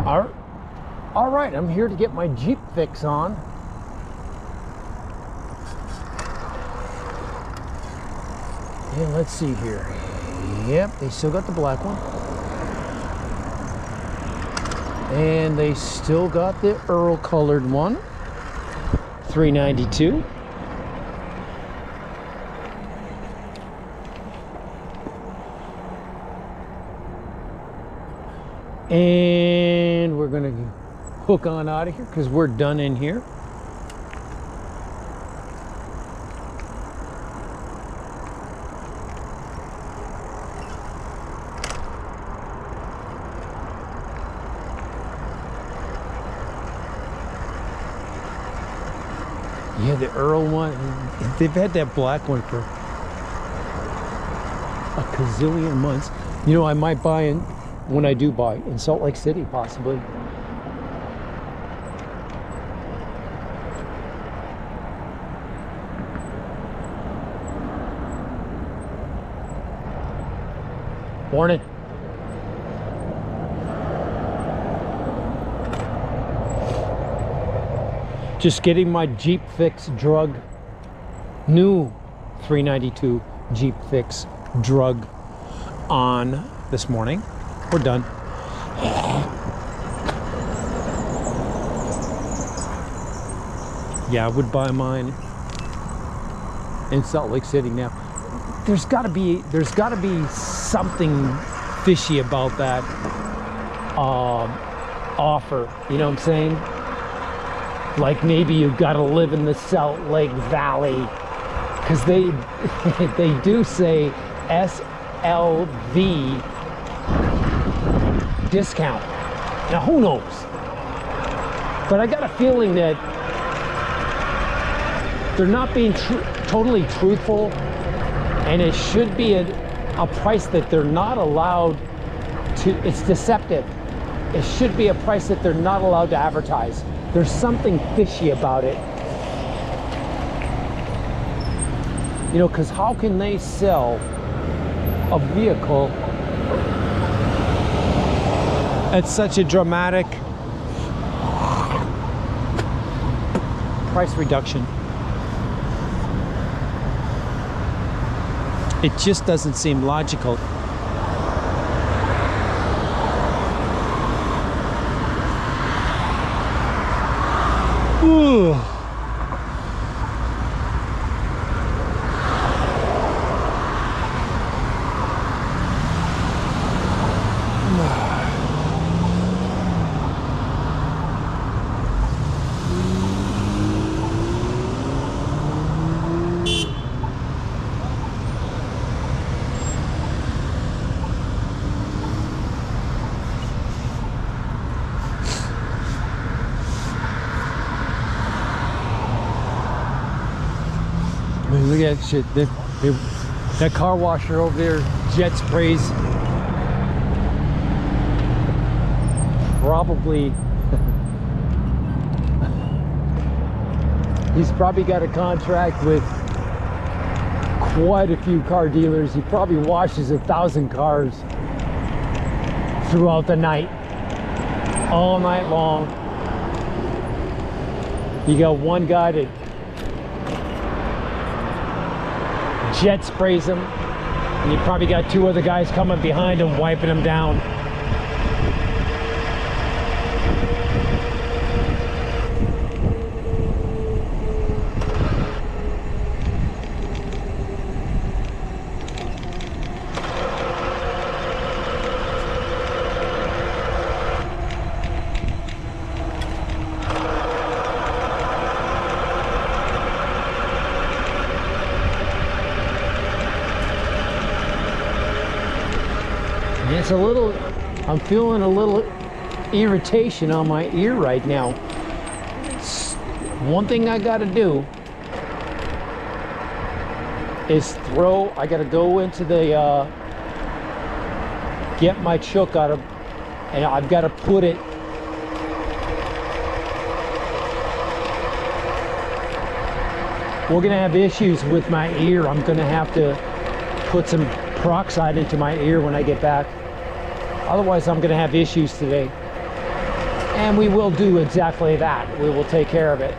All right, I'm here to get my Jeep fix on. And let's see here. Yep, they still got the black one. And they still got the Earl colored one. $392. And we're gonna hook on out of here because we're done in here. Yeah, the Earl one, they've had that black one for a gazillion months. You know, I might buy in, when I do buy, in Salt Lake City, possibly. Morning. Just getting my Jeep Fix drug, new $392 Jeep Fix drug on this morning. We're done. Yeah, I would buy mine in Salt Lake City now. There's got to be something fishy about that offer. You know what I'm saying? Like maybe you've got to live in the Salt Lake Valley, because they do say SLV discount. Now who knows? But I got a feeling that they're not being totally truthful, and it should be a price that they're not allowed to. It's deceptive. It should be a price that they're not allowed to advertise. There's something fishy about it. You know, because how can they sell a vehicle at such a dramatic price reduction? It just doesn't seem logical. Ooh. Look at that shit. That car washer over there jet sprays. Probably. He's probably got a contract with quite a few car dealers. He probably washes 1,000 cars throughout the night, all night long. You got one guy that jet sprays him, and you probably got 2 other guys coming behind him wiping him down. It's a little, I'm feeling a little irritation on my ear right now. One thing I gotta do is I gotta go into the, get my choke out of, and I've gotta put it, we're gonna have issues with my ear. I'm gonna have to put some peroxide into my ear when I get back. Otherwise, I'm gonna have issues today. And we will do exactly that. We will take care of it.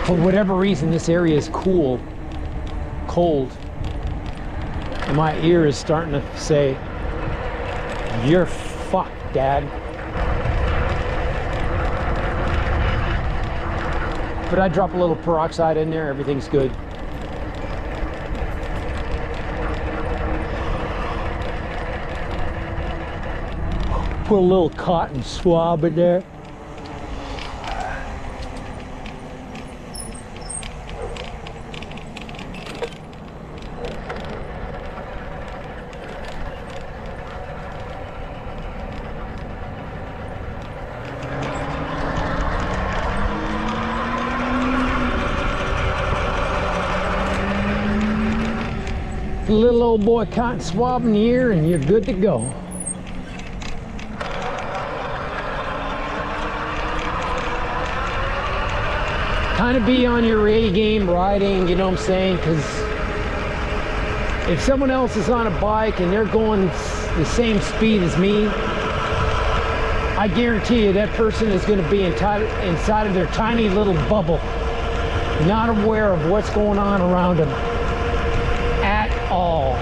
For whatever reason, this area is cold. And my ear is starting to say, "You're fucked, Dad." But I drop a little peroxide in there, everything's good. Put a little cotton swab in there. Little old boy cotton swab in the ear and you're good to go. Kind of be on your A game riding, you know what I'm saying? Because if someone else is on a bike and they're going the same speed as me, I guarantee you that person is going to be inside of their tiny little bubble, not aware of what's going on around them at all.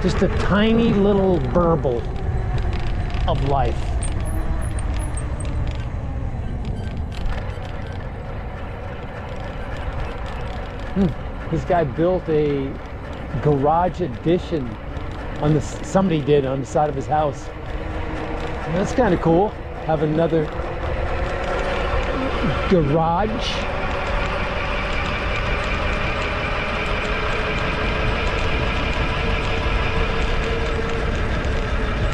Just a tiny little burble of life. This guy built a garage addition on somebody did on the side of his house. And that's kind of cool. Have another garage.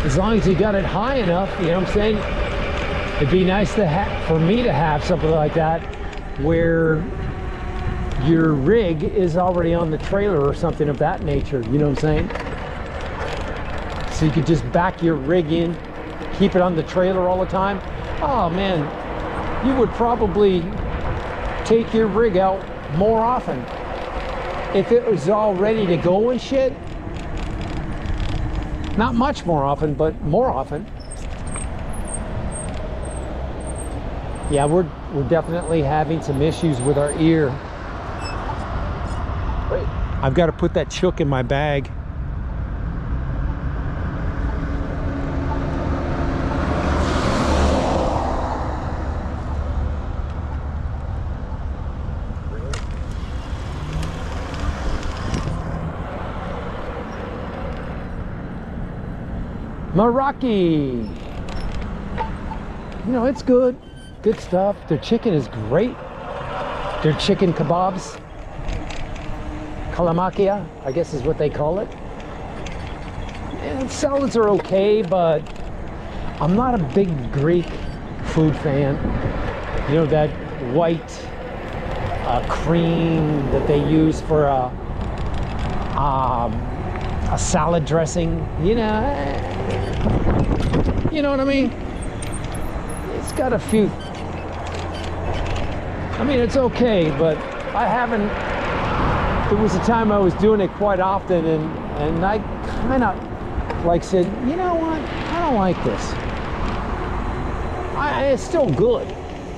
As long as you got it high enough, you know what I'm saying? It'd be nice to for me to have something like that where your rig is already on the trailer or something of that nature, you know what I'm saying? So you could just back your rig in, keep it on the trailer all the time. Oh man, you would probably take your rig out more often if it was all ready to go and shit. Not much more often, but more often. Yeah, we're definitely having some issues with our ear. Wait, I've got to put that chook in my bag. Meraki. You know, it's good. Good stuff. Their chicken is great. Their chicken kebabs. Kalamakia, I guess is what they call it. And salads are okay, but I'm not a big Greek food fan. You know, that white cream that they use for a salad dressing, you know what I mean? It's got a few, I mean, it's okay, but I haven't, there was a time I was doing it quite often, and I kind of like said, you know what, I don't like this. It's still good,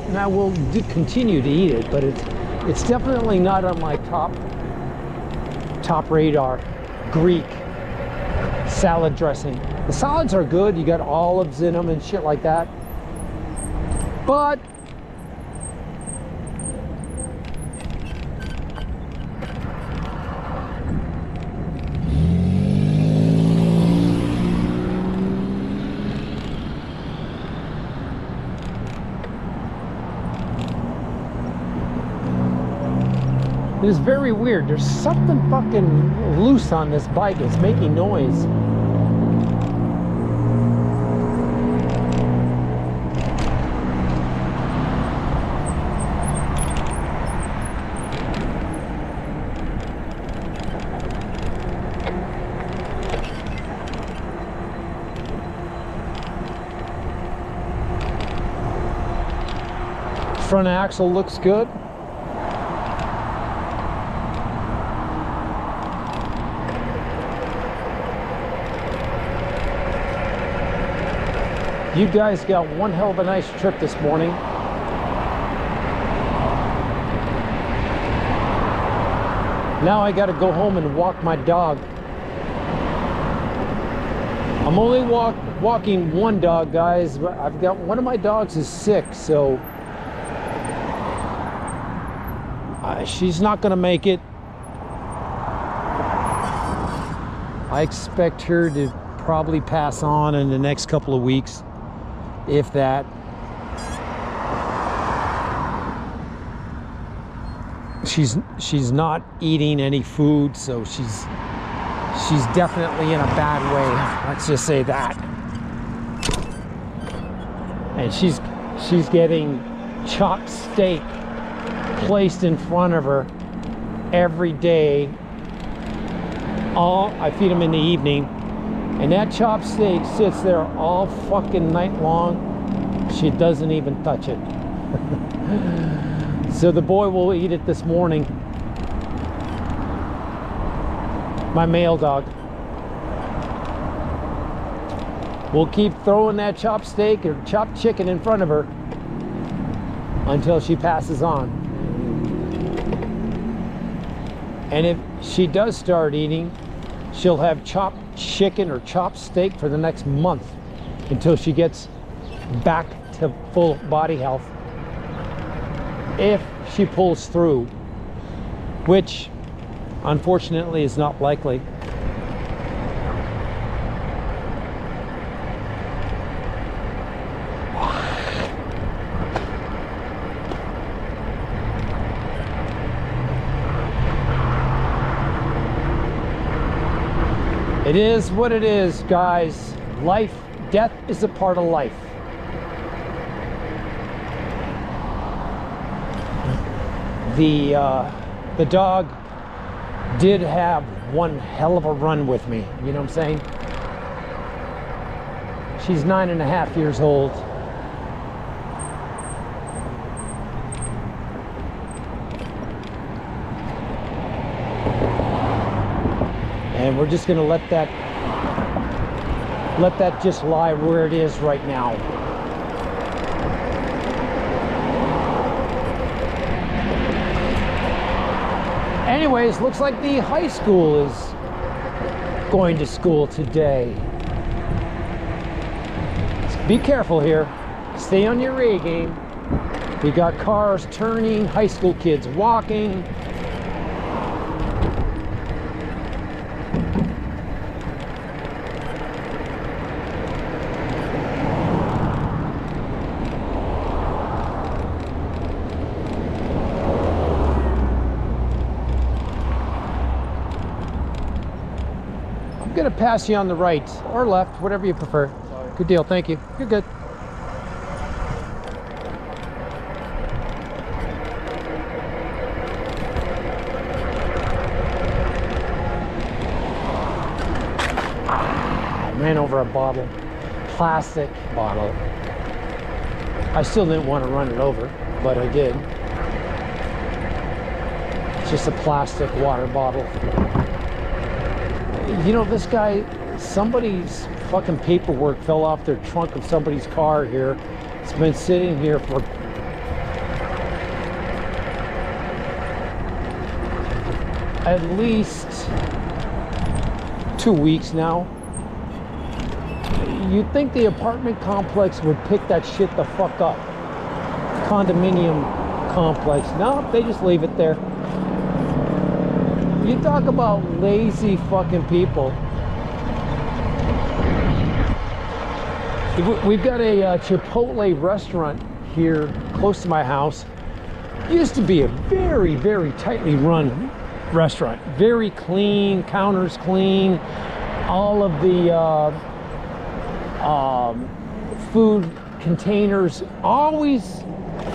and I will continue to eat it, but it's definitely not on my top radar Greek salad dressing. The salads are good, you got olives in them and shit like that, but it's very weird. There's something fucking loose on this bike. It's making noise. Front axle looks good. You guys got one hell of a nice trip this morning. Now I got to go home and walk my dog. I'm only walking one dog, guys. I've got one of my dogs is sick, so she's not going to make it. I expect her to probably pass on in the next couple of weeks, if that. She's not eating any food, so she's definitely in a bad way. Let's just say that. And she's getting chopped steak placed in front of her every day. I feed them in the evening, and that chopped steak sits there all fucking night long. She doesn't even touch it. So the boy will eat it this morning. My male dog. We'll keep throwing that chopped steak or chopped chicken in front of her until she passes on. And if she does start eating, she'll have chopped chicken or chopped steak for the next month until she gets back to full body health. If she pulls through, which unfortunately is not likely. It is what it is, guys. Death is a part of life. The dog did have one hell of a run with me, you know what I'm saying? She's 9.5 years old. And we're just gonna let that just lie where it is right now. Anyways, looks like the high school is going to school today. So be careful here. Stay on your A game. We got cars turning, high school kids walking. I'm gonna pass you on the right or left, whatever you prefer. Sorry. Good deal, thank you. You're good. I ran over a bottle, plastic bottle. I still didn't want to run it over, but I did. It's just a plastic water bottle. You know, this guy, somebody's fucking paperwork fell off their trunk of somebody's car here. It's been sitting here for at least 2 weeks now. You'd think the apartment complex would pick that shit the fuck up. Condominium complex. No, they just leave it there. You talk about lazy fucking people. We've got a Chipotle restaurant here close to my house. It used to be a very, very tightly run restaurant. Very clean, counters clean. All of the food containers always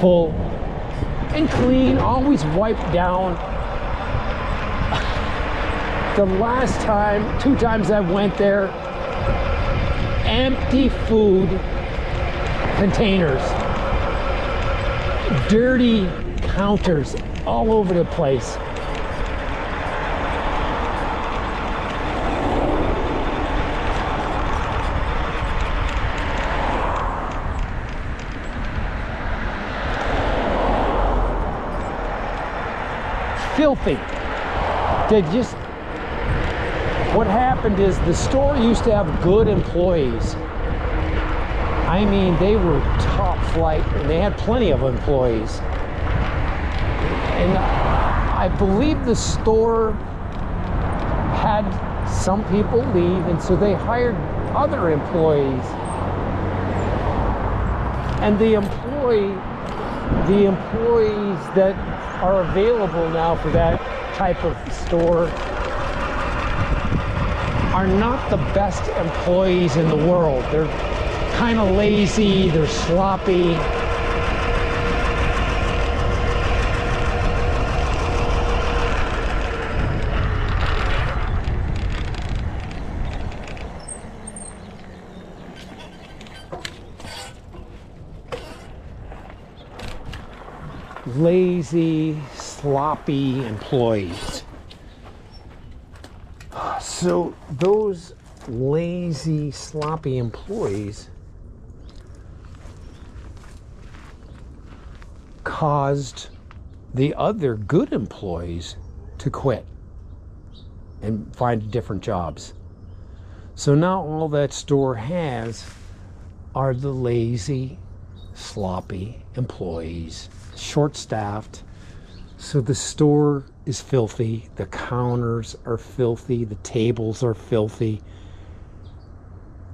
full and clean, always wiped down. The last time, 2 times I went there, empty food containers, dirty counters all over the place. filthy. They just, what happened is the store used to have good employees. I mean, they were top flight, and they had plenty of employees. And I believe the store had some people leave, and so they hired other employees. And the employees that are available now for that type of store are not the best employees in the world. They're kind of lazy, they're sloppy. Lazy, sloppy employees. So those lazy, sloppy employees caused the other good employees to quit and find different jobs. So now all that store has are the lazy, sloppy employees, short-staffed. So the store is filthy, the counters are filthy, the tables are filthy.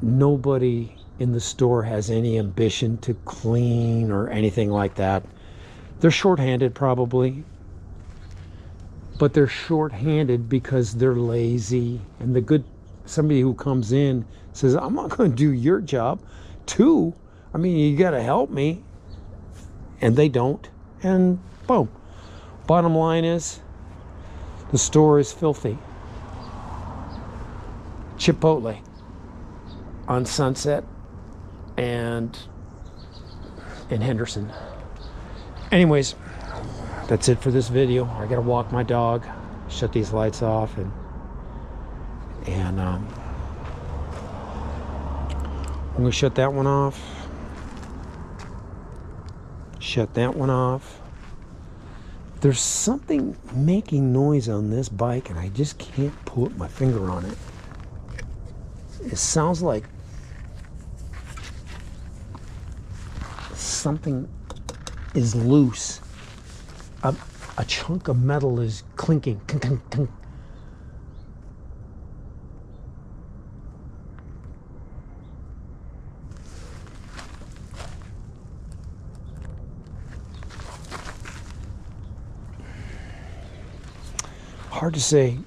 Nobody in the store has any ambition to clean or anything like that. They're short-handed probably, but they're short-handed because they're lazy. And the good, somebody who comes in says, I'm not going to do your job too. I mean, you got to help me. And they don't. And boom. Bottom line is, the store is filthy. Chipotle on Sunset and in Henderson. Anyways, that's it for this video. I gotta walk my dog, shut these lights off, and I'm gonna shut that one off. Shut that one off. There's something making noise on this bike, and I just can't put my finger on it. It sounds like something is loose. A chunk of metal is clinking. Clink, clink, clink. Hard to say.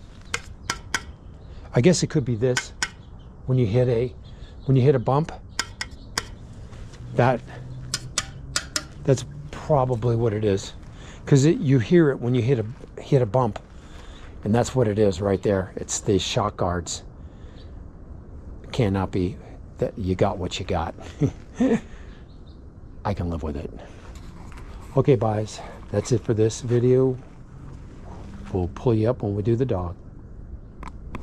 I guess it could be this. When you hit a bump, that's probably what it is, because you hear it when you hit a bump, and that's what it is right there. It's the shock guards. It cannot be that you got what you got. I can live with it. Okay, guys, that's it for this video. We'll pull you up when we do the dog.